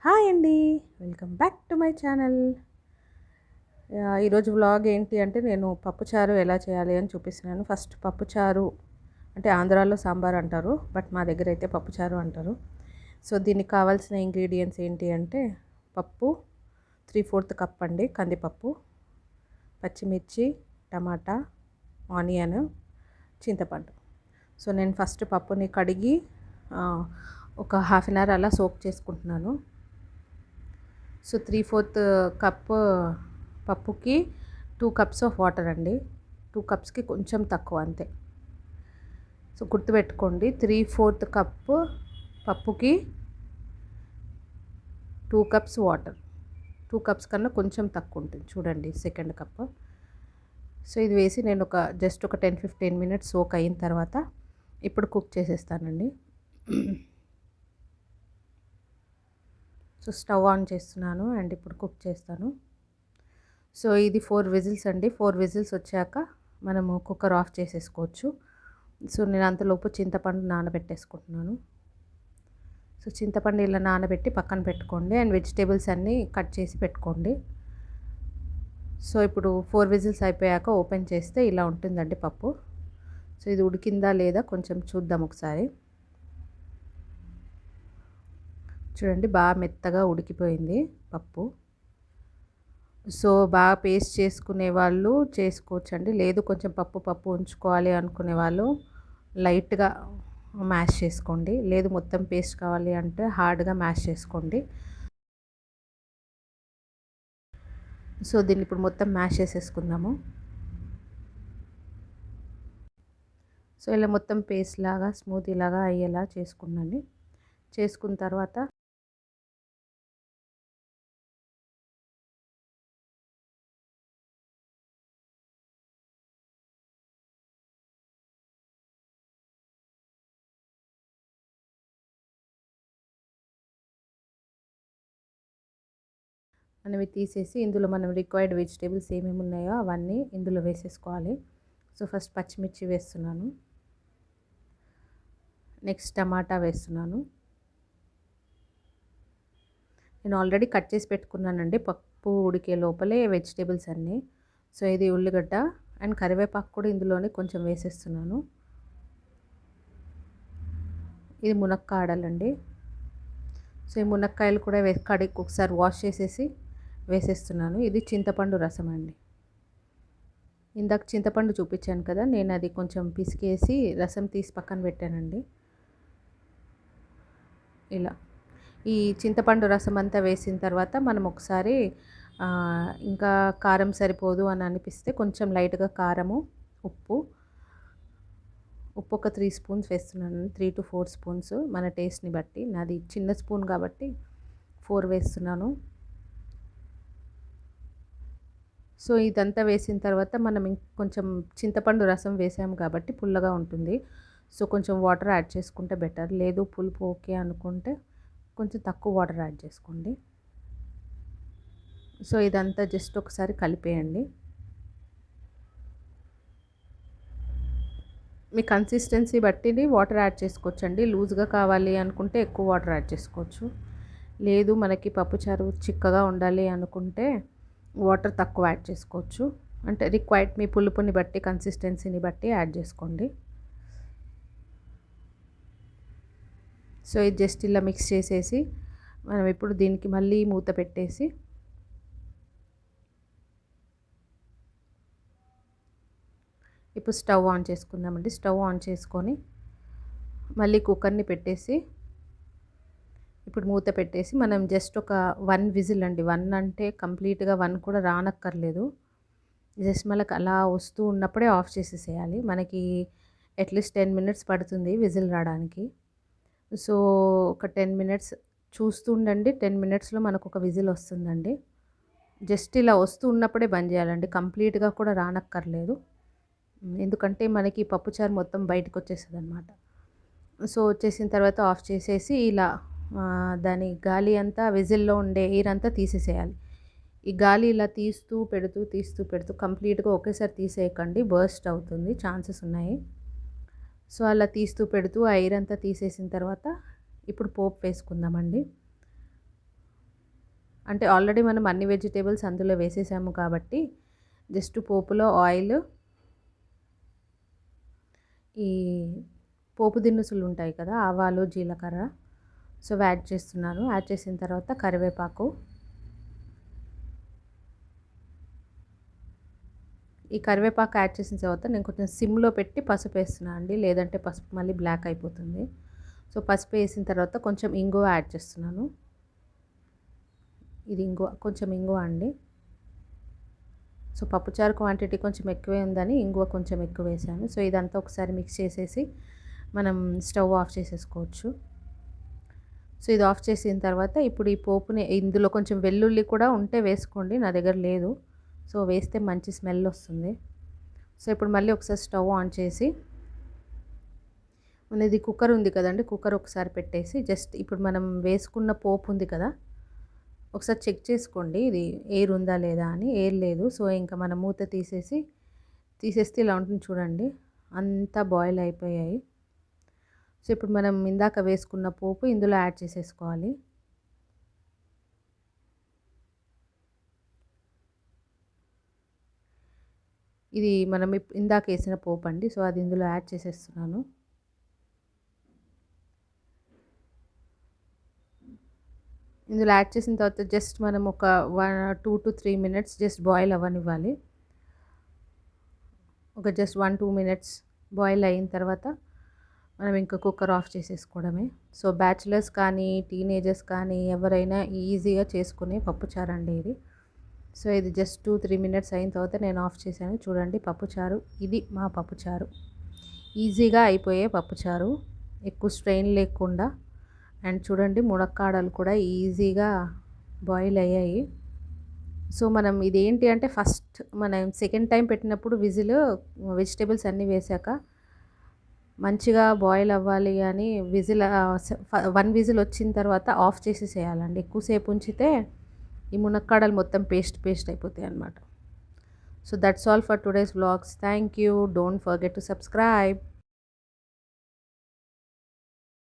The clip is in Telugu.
హాయ్ అండి. Welcome back to my channel. ఈరోజు వ్లాగ్ ఏంటి అంటే నేను పప్పుచారు ఎలా చేయాలి అని చూపిస్తున్నాను. ఫస్ట్ పప్పుచారు అంటే ఆంధ్రాలో సాంబార్ అంటారు, బట్ మా దగ్గర అయితే పప్పుచారు అంటారు. సో దీనికి కావాల్సిన ఇంగ్రీడియంట్స్ ఏంటి అంటే పప్పు 3/4 కప్ అండి, కందిపప్పు, పచ్చిమిర్చి, టమాటా, ఆనియన్, చింతపండు. సో నేను ఫస్ట్ పప్పుని కడిగి ఒక హాఫ్ అన్ అవర్ అలా సోక్ చేసుకుంటున్నాను. సో 3/4 కప్ పప్పుకి 2 కప్స్ ఆఫ్ వాటర్ అండి. 2 కప్స్కి కొంచెం తక్కువ అంతే. సో గుర్తుపెట్టుకోండి, 3/4 కప్ పప్పుకి 2 కప్స్ వాటర్. 2 కప్స్ కన్నా కొంచెం తక్కువ ఉంటుంది, చూడండి సెకండ్ కప్. సో ఇది వేసి నేను జస్ట్ ఒక 10-15 మినిట్స్ సోక్ అయిన తర్వాత ఇప్పుడు కుక్ చేసేస్తానండి. సో స్టవ్ ఆన్ చేస్తున్నాను అండ్ ఇప్పుడు కుక్ చేస్తాను. సో ఇది 4 విజిల్స్ అండి. 4 విజిల్స్ వచ్చాక మనము కుక్కర్ ఆఫ్ చేసేసుకోవచ్చు. సో నేను అంతలోపు చింతపండు నానబెట్టేసుకుంటున్నాను. సో చింతపండు ఇలా నానబెట్టి పక్కన పెట్టుకోండి అండ్ వెజిటేబుల్స్ అన్నీ కట్ చేసి పెట్టుకోండి. సో ఇప్పుడు 4 విజిల్స్ అయిపోయాక ఓపెన్ చేస్తే ఇలా ఉంటుందండి పప్పు. సో ఇది ఉడికిందా లేదా కొంచెం చూద్దాం ఒకసారి. చూడండి బాగా మెత్తగా ఉడికిపోయింది పప్పు. సో బాగా పేస్ట్ చేసుకునే వాళ్ళు చేసుకోవచ్చండి, లేదు కొంచెం పప్పు ఉంచుకోవాలి అనుకునే వాళ్ళు లైట్గా మ్యాష్ చేసుకోండి, లేదు మొత్తం పేస్ట్ కావాలి అంటే హార్డ్గా మ్యాష్ చేసుకోండి. సో దీన్ని ఇప్పుడు మొత్తం మ్యాష్ చేసేసుకుందాము. సో ఇలా మొత్తం పేస్ట్ లాగా స్మూతీ లాగా అయ్యేలా చేసుకున్నాను. చేసుకున్న తర్వాత మనవి తీసేసి ఇందులో మనం రిక్వైర్డ్ వెజిటేబుల్స్ ఏమేమి ఉన్నాయో అవన్నీ ఇందులో వేసేసుకోవాలి. సో ఫస్ట్ పచ్చిమిర్చి వేస్తున్నాను, నెక్స్ట్ టమాటా వేస్తున్నాను. నేను ఆల్రెడీ కట్ చేసి పెట్టుకున్నానండి పప్పు ఉడికే లోపలే వెజిటేబుల్స్ అన్నీ. సో ఇది ఉల్లిగడ్డ అండ్ కరివేపాకు కూడా ఇందులోనే కొంచెం వేసేస్తున్నాను. ఇది మునక్కాడలండి. సో ఈ మునక్కాయలు కూడా కడిగి ఒకసారి వాష్ చేసేసి వేసేస్తున్నాను. ఇది చింతపండు రసం అండి. ఇందాక చింతపండు చూపించాను కదా, నేను అది కొంచెం పిసికేసి రసం తీసి పక్కన పెట్టానండి. ఇలా ఈ చింతపండు రసం అంతా వేసిన తర్వాత మనం ఒకసారి ఇంకా కారం సరిపోదు అని అనిపిస్తే కొంచెం లైట్గా కారము, ఉప్పు ఒక 3 స్పూన్స్ వేస్తున్నాను. 3 to 4 స్పూన్స్ మన టేస్ట్ని బట్టి. నాది చిన్న స్పూన్ కాబట్టి 4 వేస్తున్నాను. సో ఇదంతా వేసిన తర్వాత మనం కొంచెం చింతపండు రసం వేసాము కాబట్టి పుల్లగా ఉంటుంది. సో కొంచెం వాటర్ యాడ్ చేసుకుంటే బెటర్, లేదు పులుపు ఓకే అనుకుంటే కొంచెం తక్కువ వాటర్ యాడ్ చేసుకోండి. సో ఇదంతా జస్ట్ ఒకసారి కలిపేయండి. మీ కన్సిస్టెన్సీ బట్టి వాటర్ యాడ్ చేసుకోవచ్చండి. లూజ్గా కావాలి అనుకుంటే ఎక్కువ వాటర్ యాడ్ చేసుకోవచ్చు, లేదు మనకి పప్పుచారు చిక్కగా ఉండాలి అనుకుంటే వాటర్ తక్కువ యాడ్ చేసుకోవచ్చు. అంటే రిక్వైర్డ్ మీ పులుపుని బట్టి కన్సిస్టెన్సీని బట్టి యాడ్ చేసుకోండి. సో ఇది జస్ట్ ఇలా మిక్స్ చేసేసి మనం ఇప్పుడు దీనికి మళ్ళీ మూత పెట్టేసి ఇప్పుడు స్టవ్ ఆన్ చేసుకుందామండి. స్టవ్ ఆన్ చేసుకొని మళ్ళీ కుక్కర్ని పెట్టేసి ఇప్పుడు మూత పెట్టేసి మనం జస్ట్ ఒక 1 విజిల్ అండి. 1 అంటే కంప్లీట్గా 1 కూడా రానక్కర్లేదు, జస్ట్ మనకు అలా వస్తూ ఉన్నప్పుడే ఆఫ్ చేసేసేయాలి. మనకి అట్లీస్ట్ 10 మినిట్స్ పడుతుంది విజిల్ రావడానికి. సో ఒక 10 మినిట్స్ చూస్తూ ఉండండి. 10 మినిట్స్లో మనకు ఒక విజిల్ వస్తుందండి. జస్ట్ ఇలా వస్తూ ఉన్నప్పుడే బంద్ చేయాలండి, కంప్లీట్గా కూడా రానక్కర్లేదు, ఎందుకంటే మనకి పప్పుచారు మొత్తం బయటకు వచ్చేస్తుంది అనమాట. సో వచ్చేసిన తర్వాత ఆఫ్ చేసేసి ఇలా దాని గాలి అంతా విజిల్లో ఉండే ఎయిర్ అంతా తీసేసేయాలి. ఈ గాలి ఇలా తీస్తూ పెడుతూ కంప్లీట్గా ఒకేసారి తీసేయకండి, బర్స్ట్ అవుతుంది, ఛాన్సెస్ ఉన్నాయి. సో అలా తీస్తూ పెడుతూ ఆ ఎయిర్ అంతా తీసేసిన తర్వాత ఇప్పుడు పోపు వేసుకుందామండి. అంటే ఆల్రెడీ మనం అన్ని వెజిటేబుల్స్ అందులో వేసేసాము కాబట్టి జస్ట్ పోపులో ఆయిల్, ఈ పోపు దినుసులు ఉంటాయి కదా, ఆవాలు, జీలకర్ర, సో యాడ్ చేస్తున్నాను. యాడ్ చేసిన తర్వాత కరివేపాకు, ఈ కరివేపాకు యాడ్ చేసిన తర్వాత నేను కొంచెం సిమ్లో పెట్టి పసుపు వేస్తున్నాను అండి, లేదంటే పసుపు మళ్ళీ బ్లాక్ అయిపోతుంది. సో పసుపు వేసిన తర్వాత కొంచెం ఇంగువ యాడ్ చేస్తున్నాను. ఇది కొంచెం ఇంగువ అండి. సో పప్పుచారు క్వాంటిటీ కొంచెం ఎక్కువే ఉందని ఇంగువ కొంచెం ఎక్కువ వేసాను. సో ఇదంతా ఒకసారి మిక్స్ చేసేసి మనం స్టవ్ ఆఫ్ చేసేసుకోవచ్చు. సో ఇది ఆఫ్ చేసిన తర్వాత ఇప్పుడు ఈ పోపుని, ఇందులో కొంచెం వెల్లుల్లి కూడా ఉంటే వేసుకోండి, నా దగ్గర లేదు. సో వేస్తే మంచి స్మెల్ వస్తుంది. సో ఇప్పుడు మళ్ళీ ఒకసారి స్టవ్ ఆన్ చేసి మనది కుక్కర్ ఉంది కదండి, కుక్కర్ ఒకసారి పెట్టేసి జస్ట్ ఇప్పుడు మనం వేసుకున్న పోపు ఉంది కదా, ఒకసారి చెక్ చేసుకోండి ఇది ఎయిర్ ఉందా లేదా అని. ఎయిర్ లేదు. సో ఇంకా మనం మూత తీసేస్తే ఇలా ఉంటుంది చూడండి, అంతా బాయిల్ అయిపోయాయి. సో ఇప్పుడు మనం ఇందాక వేసుకున్న పోపు ఇందులో యాడ్ చేసేసుకోవాలి. ఇది మనం ఇందాక వేసిన పోపు అండి. సో అది ఇందులో యాడ్ చేసేస్తున్నాను. ఇందులో యాడ్ చేసిన తర్వాత జస్ట్ మనం ఒక 2 to 3 minutes జస్ట్ బాయిల్ అవ్వనివ్వాలి. ఒక జస్ట్ 1-2 minutes బాయిల్ అయిన తర్వాత మనం ఇంకా కుక్కర్ ఆఫ్ చేసేసుకోవడమే. సో బ్యాచిలర్స్ కానీ టీనేజర్స్ కానీ ఎవరైనా ఈజీగా చేసుకునే పప్పుచారు అండి ఇది. సో ఇది జస్ట్ 2-3 minutes అయిన తర్వాత నేను ఆఫ్ చేశాను. చూడండి పప్పుచారు, ఇది మా పప్పుచారు. ఈజీగా అయిపోయే పప్పుచారు, ఎక్కువ స్ట్రెయిన్ లేకుండా. అండ్ చూడండి మునక్కాడలు కూడా ఈజీగా బాయిల్ అయ్యాయి. సో మనం ఇదేంటి అంటే ఫస్ట్ మనం సెకండ్ టైం పెట్టినప్పుడు విజిల్ వెజిటేబుల్స్ అన్నీ వేసాక మంచిగా బాయిల్ అవ్వాలి అని విజిల్ 1 విజిల్ వచ్చిన తర్వాత ఆఫ్ చేసేసేయాలండి. ఎక్కువసేపు ఉంచితే ఈ మునక్కాడలు మొత్తం పేస్ట్ అయిపోతాయి అన్నమాట. So that's all for today's vlogs. Thank you. Don't forget to subscribe.